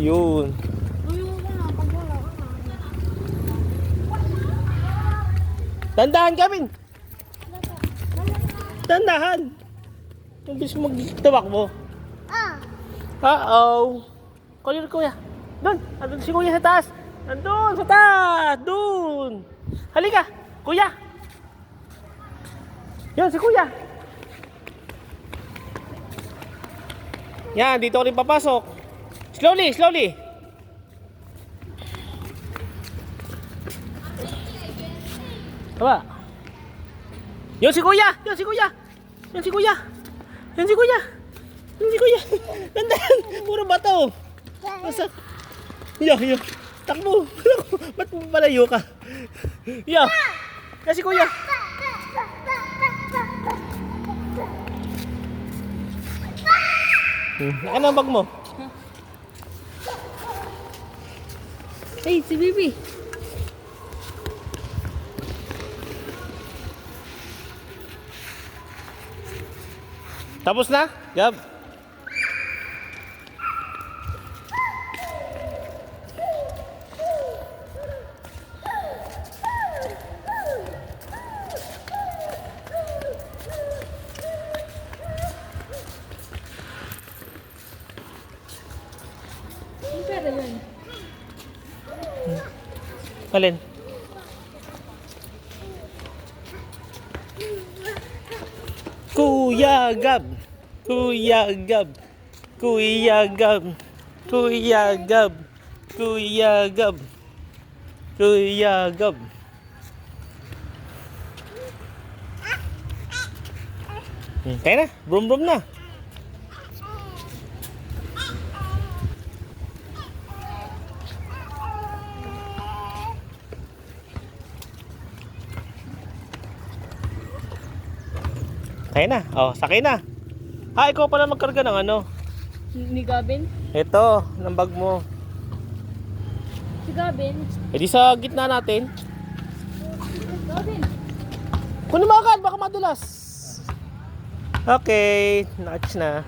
Yun. Tuyo ka na pag wala ka na. Dandahan, Gavin. Dandahan. Ang bilis mo magtawak mo. Uh-oh. Kuya, kuya. Doon. Andun si kuya sa taas. Andun sa taas. Doon. Halika. Kuya. Yan, si kuya. Yan, dito ko rin papasok. Slowly, slowly. Tama. Yan si kuya. Yan si kuya. Yan si kuya. Yan si kuya. Yan si kuya. Dandan. Puro bato. Masa. Yo, yo. Takbo. Ba't mo palayo ka? Yo. Yan si kuya. Ano ang bag mo? Hey, si Bibi. Tapos na? Gab. Yung pera yun. Alin? Kuya Gab. Kuya Gab. Kuya Gab. Kuya Gab. Kuya Gab. Kuya Gab. Kaya na, brum brum na. Kaya na, oh, sakay na. Ikaw pala magkarga ng ano. Ni Gavin? Ito, ng bag mo. Si Gavin? E di sa gitna natin. Gavin! Kunin mo agad, baka madulas. Okay, notch na.